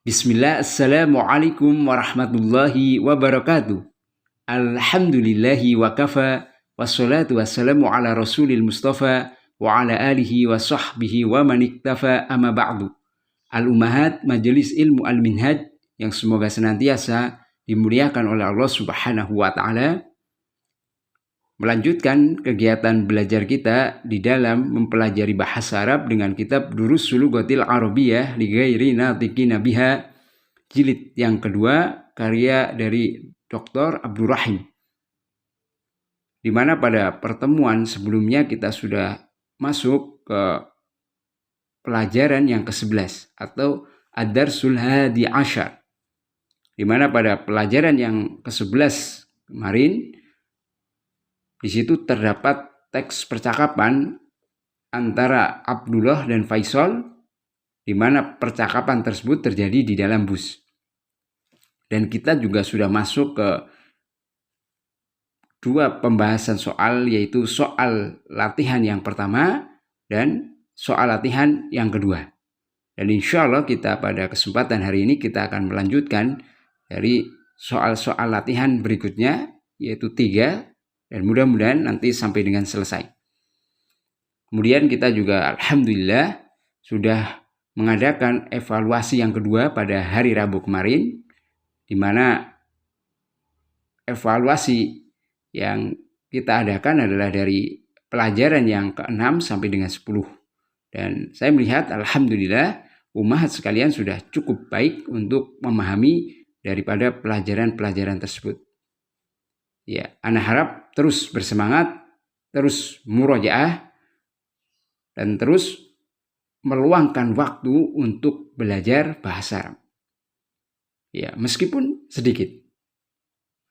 Bismillah, Assalamualaikum warahmatullahi wabarakatuh. Alhamdulillahi wa kafa, wassalatu wassalamu ala rasulil mustafa, wa ala alihi wa sahbihi wa man iktafa, amma ba'du. Al-Ummahat Majelis Ilmu Al-Minhaj yang semoga senantiasa dimuliakan oleh Allah Subhanahu wa Ta'ala, melanjutkan kegiatan belajar kita di dalam mempelajari bahasa Arab dengan kitab Durusul Lughatil Arabiyyah li Ghairi Natiqina Biha, jilid yang kedua, karya dari Dr. Abdul Rahim. Di mana pada pertemuan sebelumnya kita sudah masuk ke pelajaran yang ke-11 atau Ad-Darsul Hadi Asyar. Di mana pada pelajaran yang ke-11 kemarin, di situ terdapat teks percakapan antara Abdullah dan Faisal, di mana percakapan tersebut terjadi di dalam bus. Dan kita juga sudah masuk ke dua pembahasan soal, yaitu soal latihan yang pertama dan soal latihan yang kedua. Dan insya Allah kita pada kesempatan hari ini kita akan melanjutkan dari soal-soal latihan berikutnya, yaitu 3, dan mudah-mudahan nanti sampai dengan selesai. Kemudian kita juga alhamdulillah sudah mengadakan evaluasi yang kedua pada hari Rabu kemarin, di mana evaluasi yang kita adakan adalah dari pelajaran yang ke-6 sampai dengan 10. Dan saya melihat alhamdulillah ummahat sekalian sudah cukup baik untuk memahami daripada pelajaran-pelajaran tersebut. Ya, ana harap terus bersemangat, terus murojaah, dan terus meluangkan waktu untuk belajar bahasa Arab. Ya, meskipun sedikit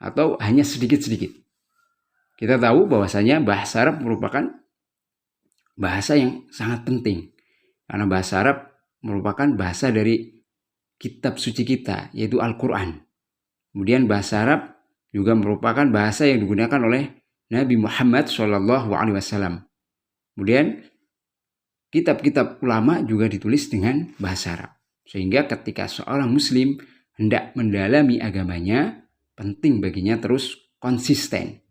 atau hanya sedikit-sedikit. Kita tahu bahwasanya bahasa Arab merupakan bahasa yang sangat penting. Karena bahasa Arab merupakan bahasa dari kitab suci kita, yaitu Al-Quran. Kemudian bahasa Arab juga merupakan bahasa yang digunakan oleh Nabi Muhammad SAW. Kemudian kitab-kitab ulama juga ditulis dengan bahasa Arab. Sehingga ketika seorang muslim hendak mendalami agamanya, penting baginya terus konsisten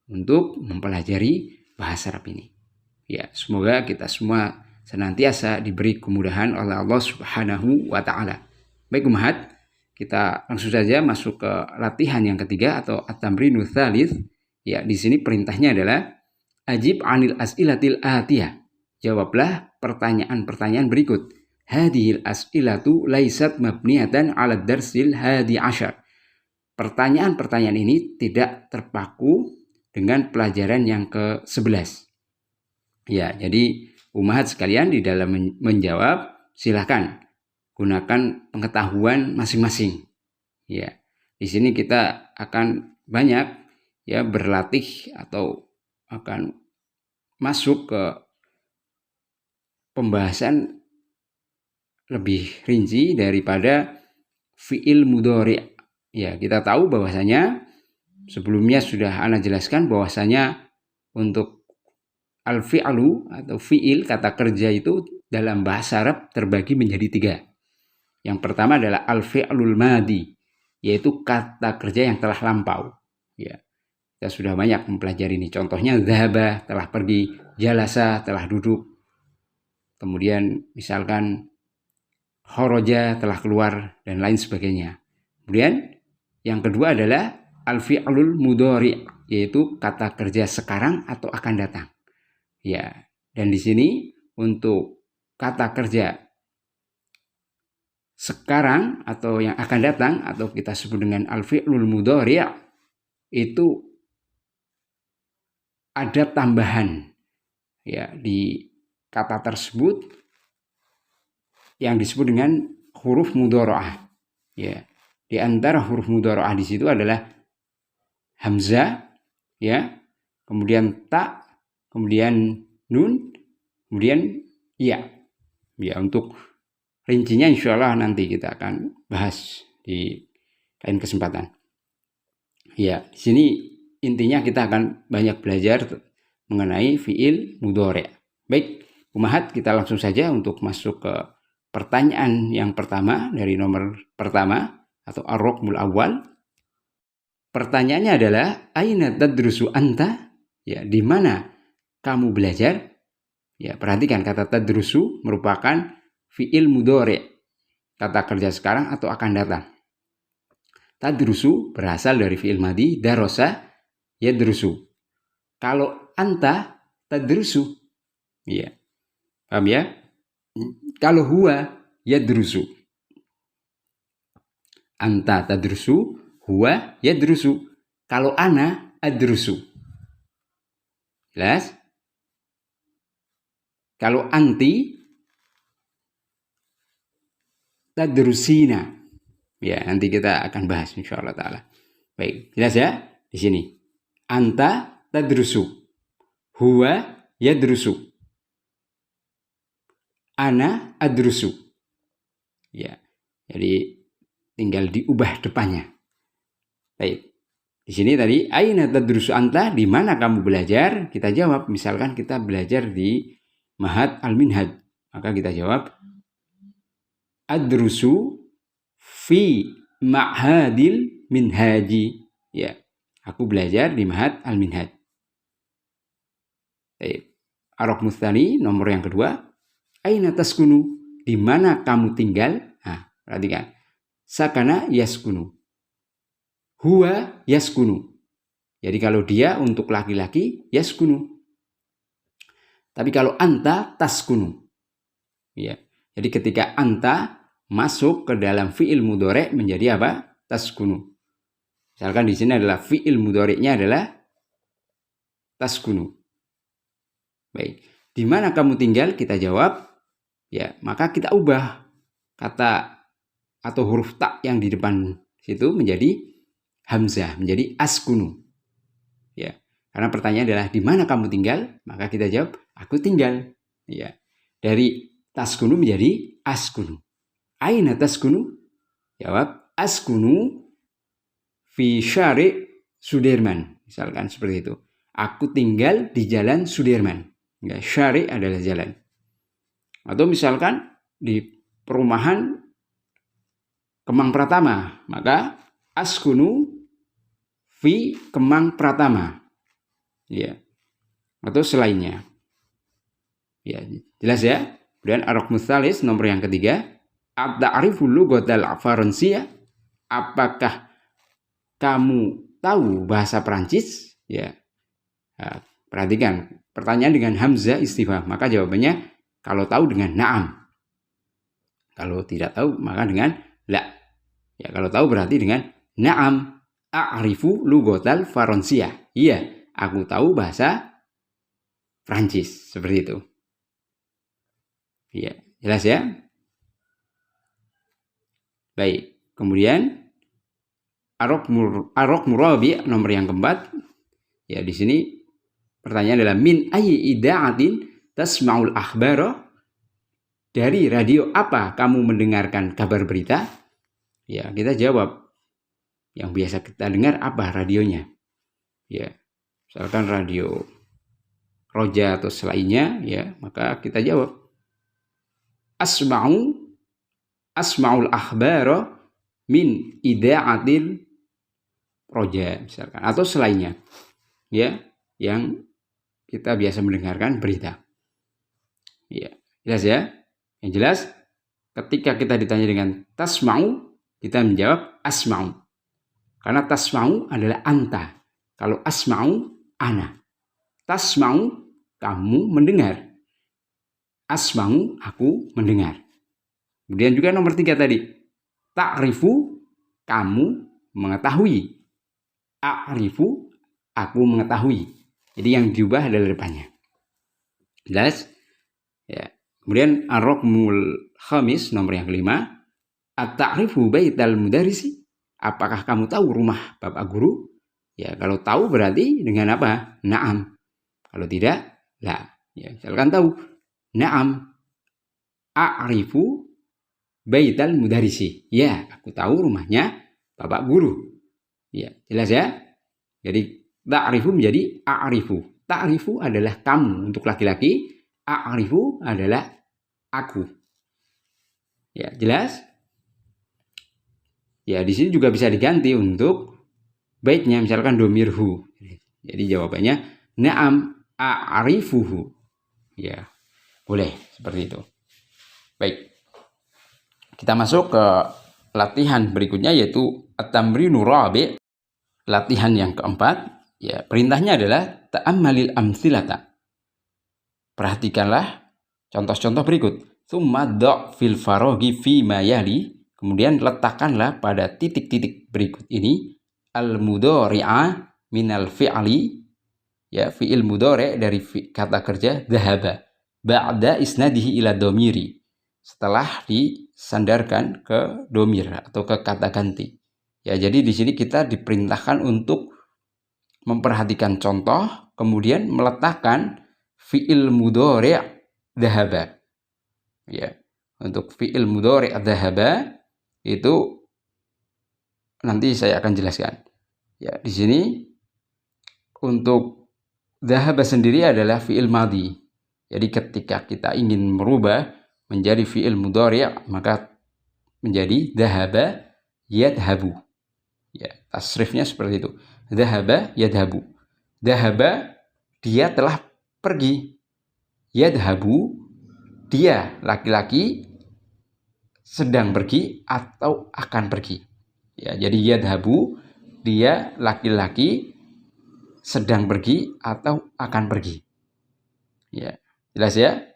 untuk mempelajari bahasa Arab ini. Ya, semoga kita semua senantiasa diberi kemudahan oleh Allah Subhanahu wa Ta'ala. Baik ummahat, kita langsung saja masuk ke latihan yang ketiga atau at-tamrinu tsalits. Ya, di sini perintahnya adalah ajib 'anil as'ilatil atiyah. Jawablah pertanyaan-pertanyaan berikut. Hadhil as'ilatu laisat mabniyatan 'ala darsil hadi asyar. Pertanyaan-pertanyaan ini tidak terpaku dengan pelajaran yang ke-11. Ya, jadi ummahat sekalian di dalam menjawab silakan gunakan pengetahuan masing-masing. Ya, di sini kita akan banyak ya berlatih atau akan masuk ke pembahasan lebih rinci daripada fi'il mudhari'. Ya, kita tahu bahwasanya sebelumnya sudah ana jelaskan bahwasanya untuk al-fi'lu atau fi'il, kata kerja itu dalam bahasa Arab terbagi menjadi 3. Yang pertama adalah al-fi'lul madi, yaitu kata kerja yang telah lampau. Ya, kita sudah banyak mempelajari ini. Contohnya dhahaba, telah pergi, jalasa, telah duduk. Kemudian misalkan kharaja, telah keluar, dan lain sebagainya. Kemudian yang kedua adalah al-fi'lul mudhari', yaitu kata kerja sekarang atau akan datang. Ya, dan di sini untuk kata kerja sekarang atau yang akan datang atau kita sebut dengan al-fi'lul mudhari' itu ada tambahan ya di kata tersebut yang disebut dengan huruf mudhara'ah. Ya, di antara huruf mudhara'ah di situ adalah hamzah, ya, kemudian ta, kemudian nun, kemudian ya. Ya, untuk rincinya insya Allah nanti kita akan bahas di lain kesempatan. Ya, di sini intinya kita akan banyak belajar mengenai fi'il mudhari'. Baik, ummahat, kita langsung saja untuk masuk ke pertanyaan yang pertama dari nomor pertama atau ar-raqmul awal. Pertanyaannya adalah aina tadrusu anta? Ya, di mana kamu belajar? Ya, perhatikan kata tadrusu merupakan fi'il mudhari', kata kerja sekarang atau akan datang. Tadrusu berasal dari fi'il madhi darasa yadrusu. Kalau anta tadrusu, ya, paham ya? Kalau huwa yadrusu, anta tadrusu, huwa yadrusu. Kalau ana adrusu, jelas? Kalau anti tadrusina, ya nanti kita akan bahas insyaallah taala. Baik, jelas ya di sini. Anta tadrusu, huwa yadrusu, ana adrusu. Ya, jadi tinggal diubah depannya. Baik. Di sini tadi aina tadrusu anta, di mana kamu belajar? Kita jawab, misalkan kita belajar di Ma'had Al-Minhaj, maka kita jawab adrusu fi ma'hadil minhaji. Ya, aku belajar di Ma'had Al-Minhaj. Baik. Ar-raqmu tsani, nomor yang kedua, aina taskunu, di mana kamu tinggal? Nah, perhatikan. Sakana yaskunu, huwa yaskunu. Jadi kalau dia untuk laki-laki yaskunu. Tapi kalau anta taskunu. Ya. Jadi ketika anta masuk ke dalam fi'il mudhari' menjadi apa? Taskunu. Misalkan di sini adalah fi'il mudhari'nya adalah taskunu. Baik. Di mana kamu tinggal? Kita jawab, ya, maka kita ubah kata atau huruf ta yang di depan situ menjadi hamzah, menjadi askunu. Ya. Karena pertanyaan adalah di mana kamu tinggal? Maka kita jawab, aku tinggal. Ya. Dari taskunu menjadi askunu. Aina taskunu? Jawab, askunu fi syari' Sudirman. Misalkan seperti itu. Aku tinggal di jalan Sudirman. Ya, syari' adalah jalan. Atau misalkan di perumahan Kemang Pratama, maka askunu fi Kemang Pratama. Ya. Atau selainnya. Ya, jelas ya? Kemudian ar-raqmu tsalis, nomor yang ketiga, at-ta'rifu lughatal Faransiyah. Apakah kamu tahu bahasa Perancis? Ya. Nah, perhatikan, pertanyaan dengan hamzah istifham, maka jawabannya kalau tahu dengan na'am. Kalau tidak tahu maka dengan la. Ya, kalau tahu berarti dengan na'am a'rifu lughatal Faransiyah. Iya, aku tahu bahasa Prancis. Seperti itu. Iya, jelas ya? Baik. Kemudian ar-raqmu rabi', nomor yang keempat. Ya, di sini pertanyaan adalah min ayyi ida'atin tasma'ul akhbara? Dari radio apa kamu mendengarkan kabar berita? Ya, kita jawab. Yang biasa kita dengar apa radionya? Ya, misalkan radio Roja atau selainnya, ya, maka kita jawab asma'ul akhbara min ida'atil Roja, misalkan, atau selainnya, ya, yang kita biasa mendengarkan berita. Ya, jelas ya? Yang jelas, ketika kita ditanya dengan tasma'u, kita menjawab asma'u. Karena tasma'u adalah anta. Kalau asma'u, ana. Tasma'u, kamu mendengar. Asma'u, aku mendengar. Kemudian juga nomor 3 tadi. Ta'rifu, kamu mengetahui. A'rifu, aku mengetahui. Jadi yang diubah adalah depannya. Jelas? Ya. Kemudian ar-raqmul khamis, nomor yang kelima. At-ta'rifu baital mudarrisi. Apakah kamu tahu rumah bapak guru? Ya, kalau tahu berarti dengan apa? Na'am. Kalau tidak, la. Ya, misalkan tahu. Na'am. A'rifu baital mudarrisi. Ya, aku tahu rumahnya bapak guru. Ya, jelas ya? Jadi ta'rifu menjadi a'rifu. Ta'rifu adalah kamu untuk laki-laki. A'rifu adalah aku. Ya, jelas? Ya, di sini juga bisa diganti untuk baitnya, misalkan domirhu. Jadi jawabannya na'am a'rifuhu. Ya, boleh seperti itu. Baik. Kita masuk ke latihan berikutnya yaitu at-tamrinu rabi'. Latihan yang keempat, ya, perintahnya adalah ta'ammalil amthilata. Perhatikanlah contoh-contoh berikut. Tsumma da' fil faraghi fi ma yali. Kemudian letakkanlah pada titik-titik berikut ini al-mudhari'a minal fi'li, ya, fi'il mudhari' dari kata kerja dhahaba ba'da isnadihi ila dhamiri, setelah disandarkan ke domir atau ke kata ganti. Ya, jadi di sini kita diperintahkan untuk memperhatikan contoh, kemudian meletakkan fi'il mudhari' dhahaba. Ya, untuk fi'il mudhari' dhahaba itu nanti saya akan jelaskan. Ya, di sini untuk dhahaba sendiri adalah fi'il madhi. Jadi ketika kita ingin merubah menjadi fi'il mudhari' maka menjadi dhahaba yadhabu. Ya, tasrifnya seperti itu. Dhahaba yadhabu. Dhahaba, dia telah pergi. Yadhabu, dia laki-laki sedang pergi atau akan pergi. Ya, jadi yadhabu, dia laki-laki sedang pergi atau akan pergi. Ya, jelas ya?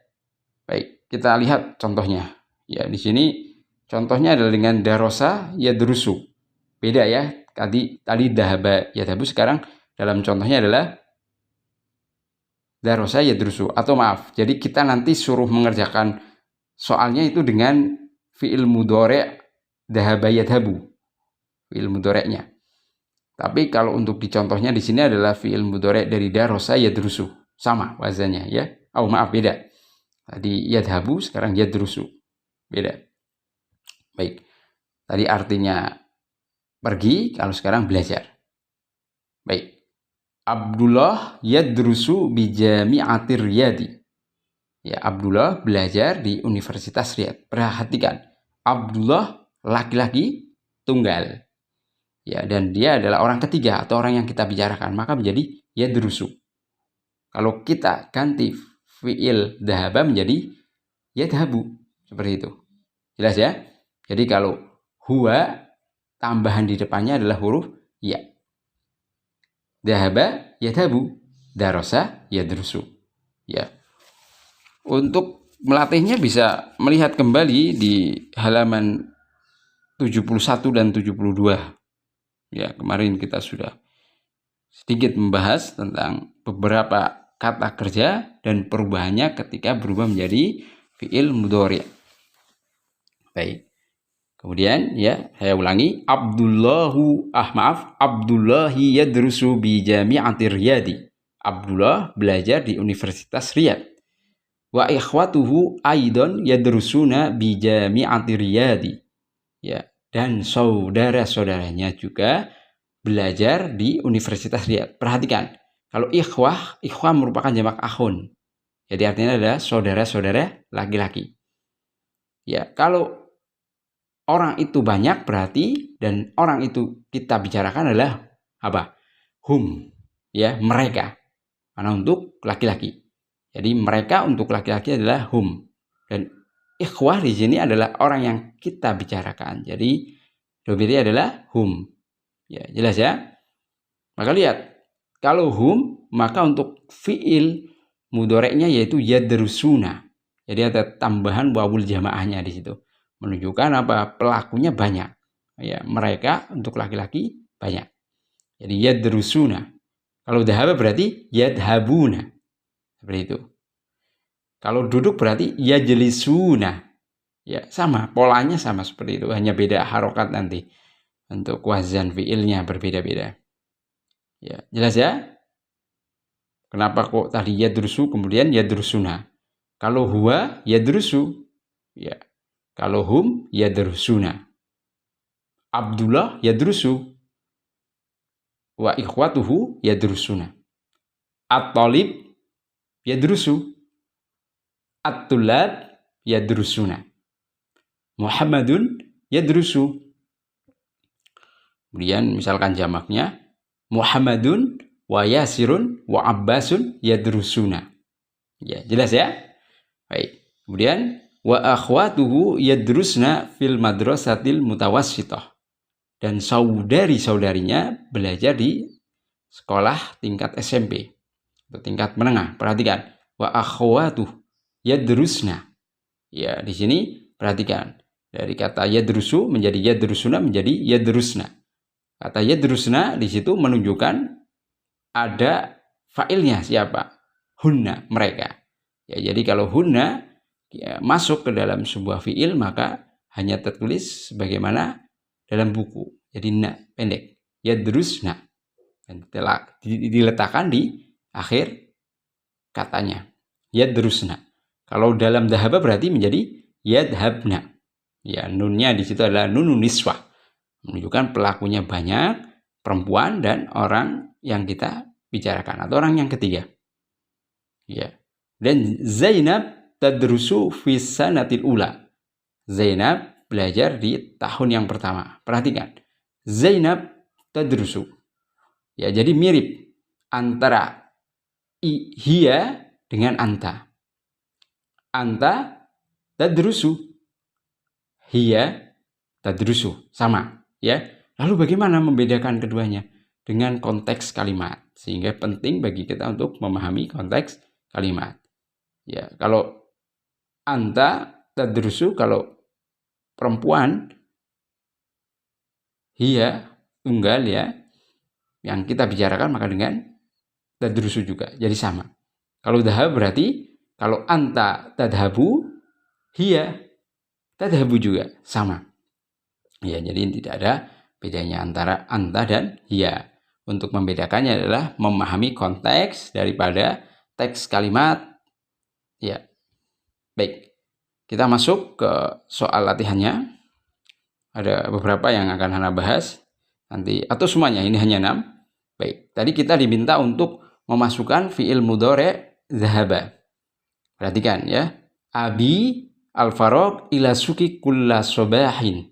Baik, kita lihat contohnya. Ya, di sini contohnya adalah dengan darosa yadrusu. Beda ya. Tadi dhahaba yadhabu, sekarang dalam contohnya adalah darosa yadrusu. Atau maaf, jadi kita nanti suruh mengerjakan soalnya itu dengan fi'il mudhari' dhahaba yadhabu. Fi'il mudhari'nya. Tapi kalau untuk di contohnya di sini adalah fi'il mudhari' dari darosa yadrusu. Sama wazannya ya. Oh maaf, beda. Tadi yadhabu, sekarang yadrusu. Beda. Baik. Tadi artinya pergi, kalau sekarang belajar. Baik. Abdullah yadrusu bi jami'atir Riyadi. Ya, Abdullah belajar di Universitas Riyadh. Perhatikan. Abdullah laki-laki tunggal. Ya, dan dia adalah orang ketiga atau orang yang kita bicarakan, maka menjadi yadrusu. Kalau kita ganti fi'il dhahaba menjadi yadhabu, seperti itu. Jelas ya? Jadi kalau huwa, tambahan di depannya adalah huruf ya. Dhahaba yadhabu, darosa yadrusu. Ya. Untuk melatihnya bisa melihat kembali di halaman 71 dan 72. Ya, kemarin kita sudah sedikit membahas tentang beberapa kata kerja dan perubahannya ketika berubah menjadi fi'il mudhari'. Baik. Kemudian ya, saya ulangi, Abdullahi yadrusu bi jami'atir Riyadi. Abdullah belajar di Universitas Riyadh. Wa ikhwatuhu aidon yadrusuna bi jami'atir Riyadi. Ya, dan saudara-saudaranya juga belajar di Universitas Riyadh. Perhatikan, kalau ikhwah merupakan jamak akhun. Jadi artinya adalah saudara-saudara laki-laki. Ya, kalau orang itu banyak berarti, dan orang itu kita bicarakan adalah apa? Hum, ya, mereka. Karena untuk laki-laki. Jadi mereka untuk laki-laki adalah hum. Dan ikhwah di sini adalah orang yang kita bicarakan. Jadi domirnya adalah hum. Ya, jelas ya? Maka lihat, kalau hum, maka untuk fi'il mudhari'nya yaitu yadrusuna. Jadi ada tambahan wawul jamaahnya di situ. Menunjukkan apa? Pelakunya banyak. Ya, mereka untuk laki-laki banyak. Jadi yadrusuna. Kalau dhahaba berarti yadhabuna. Seperti itu. Kalau duduk berarti yajlisuna. Ya, sama, polanya sama seperti itu, hanya beda harokat nanti. Untuk wazan fi'ilnya berbeda-beda. Ya, jelas ya? Kenapa kok tadi yadrusu kemudian yadrusuna? Kalau huwa yadrusu, ya. Kalau hum yadrusuna. Abdullah yadrusu. Wa ikhwatuhu yadrusuna. At-talib yadrusu. At-tulab yadrusuna. Muhammadun yadrusu. Kemudian misalkan jamaknya Muhammadun wa Yasirun wa Abbasun yadrusuna. Ya, jelas ya? Baik. Kemudian wa akhwatuhu yadrusna fil madrasatil mutawassithah. Dan saudari-saudarinya belajar di sekolah tingkat SMP atau tingkat menengah. Perhatikan, wa akhwatuh yadrusna. Ya, di sini perhatikan. Dari kata yadrusu menjadi yadrusuna menjadi yadrusna. Kata yadrusna di situ menunjukkan ada fa'ilnya siapa? Hunna, mereka. Ya, jadi kalau hunna ya, masuk ke dalam sebuah fi'il maka hanya tertulis sebagaimana dalam buku. Jadi na pendek. Yadrusna. Dan diletakkan di akhir katanya. Yadrusna. Kalau dalam dhahaba berarti menjadi yadhabna. Ya, nunnya di situ adalah nunun niswah. Menunjukkan pelakunya banyak, perempuan dan orang yang kita bicarakan atau orang yang ketiga. Ya. Dan Zainab tadrusu fi sanatil ula. Zainab belajar di tahun yang pertama. Perhatikan. Zainab tadrusu. Ya, jadi mirip antara hiya dengan anta. Anta tadrusu. Hiya tadrusu. Sama. Ya, lalu bagaimana membedakan keduanya? Dengan konteks kalimat. Sehingga penting bagi kita untuk memahami konteks kalimat. Ya, kalau anta tadrusu, kalau perempuan, hiya tunggal ya, yang kita bicarakan maka dengan tadrusu juga. Jadi sama. Kalau dhahab berarti kalau anta tadhabu, hiya tadhabu juga sama. Ya, jadi tidak ada bedanya antara anta dan hiya. Untuk membedakannya adalah memahami konteks daripada teks kalimat. Ya. Baik. Kita masuk ke soal latihannya. Ada beberapa yang akan Hana bahas nanti atau semuanya, ini hanya 6. Baik. Tadi kita diminta untuk memasukkan fi'il mudhari' dhahaba. Perhatikan ya. Abi al-faraq ila suki kulla sobahin.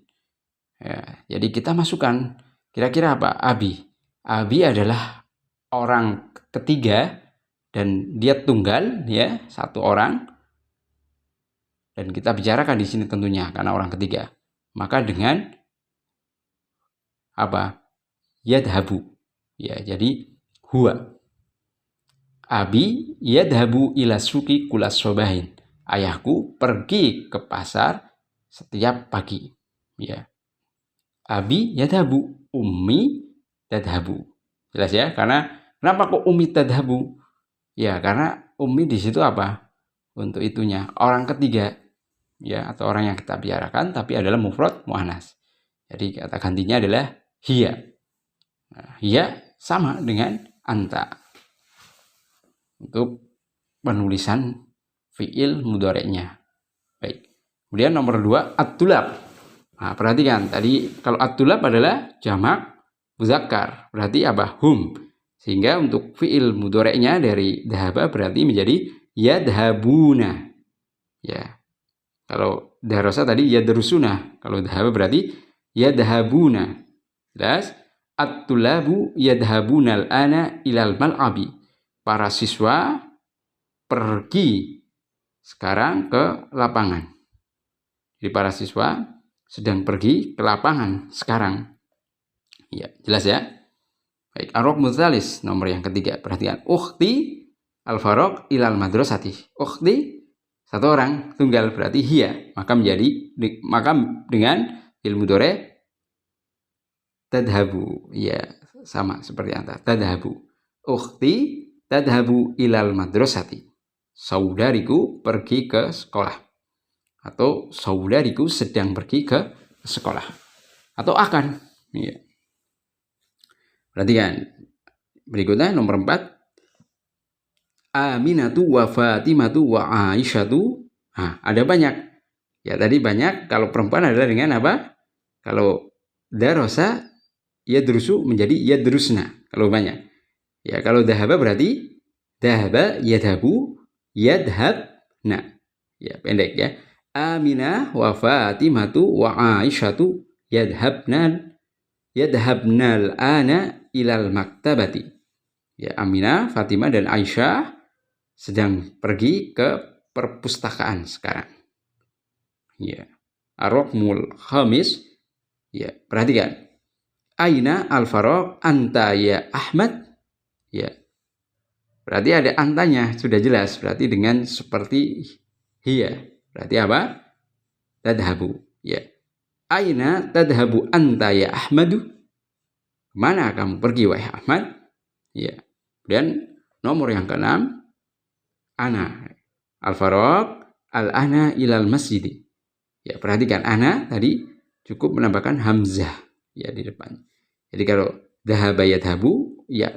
Ya, jadi kita masukkan kira-kira apa? Abi. Abi adalah orang ketiga dan dia tunggal ya, satu orang. Dan kita bicarakan di sini tentunya karena orang ketiga. Maka dengan apa? Yadhabu. Ya, jadi huwa. Abi yadhabu ila suki kulla sobahin. Ayahku pergi ke pasar setiap pagi. Ya. Abi yadhabu, ummi tadhabu. Jelas ya? Karena kenapa kok ummi tadhabu? Ya, karena ummi di situ apa? Untuk itunya orang ketiga. Ya, atau orang yang kita bicarakan tapi adalah mufrad muannas. Jadi kata gantinya adalah hiya. Nah, hiya sama dengan anta. Untuk penulisan fi'il mudhari'nya. Baik. Kemudian nomor 2 at-tulab. Nah, perhatikan tadi kalau at-tulab adalah jamak muzakkar, berarti apa? Hum. Sehingga untuk fi'il mudhari'nya dari dhahaba berarti menjadi yadhabuna. Ya. Kalau darasa tadi yadrusuna, kalau dhahaba berarti yadhabuna. Jelas? At-tulabu yadhabuna al-ana ilal mal'abi. Para siswa pergi sekarang ke lapangan. Jadi para siswa sedang pergi ke lapangan sekarang. Ya, jelas ya? Baik, ar-raqm tsalis, nomor yang ketiga. Perhatikan. Ukhti al-faraq ilal madrasati. Ukhti satu orang tunggal berarti hiya, maka dengan ilmu mudhari' tadhabu. Ya, sama seperti anta. Tadhabu. Ukhti tadhabu ilal madrasati. Saudariku pergi ke sekolah. Atau saudariku sedang pergi ke sekolah. Atau akan. Ya. Perhatikan. Berikutnya nomor 4. Aminatu wa Fatimatu wa Aisyatu. Nah, ada banyak. Ya, tadi banyak. Kalau perempuan adalah dengan apa? Kalau darosa yadrusu menjadi yadrusna. Kalau banyak. Ya, kalau dhahaba berarti dhahaba yadhabu yadhabna. Ya, pendek ya. Aminah wa Fatimatu wa Aisyatu yadhabnal ana ilal maktabati. Ya, Aminah, Fatimah dan Aisyah sedang pergi ke perpustakaan sekarang. Ya. Ar-Raqmul Khamis. Ya, perhatikan. Aina al-faraq anta ya Ahmad. Ya. Berarti ada antanya, sudah jelas. Berarti dengan seperti hiya. Berarti apa? Tadhabu. Ya. Aina tadhabu anta ya Ahmadu. Kemana kamu pergi wahai Ahmad? Ya. Dan nomor yang ke-6, ana al-faraq al-ana ilal masjid. Ya, perhatikan ana tadi cukup menambahkan hamzah ya di depan. Jadi kalau dhahaba yadhabu, ya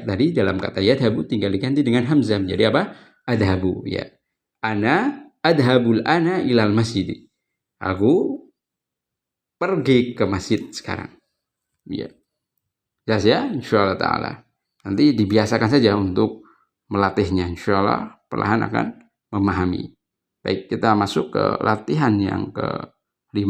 tadi dalam kata yadhabu tinggal diganti dengan hamzah menjadi apa? Adhabu ya. Ana adhabul ana ilal masjid. Aku pergi ke masjid sekarang. Ya. Jelas ya, insyaallah taala. Nanti dibiasakan saja untuk melatihnya, insyaallah perlahan akan memahami. Baik, kita masuk ke latihan yang ke-5.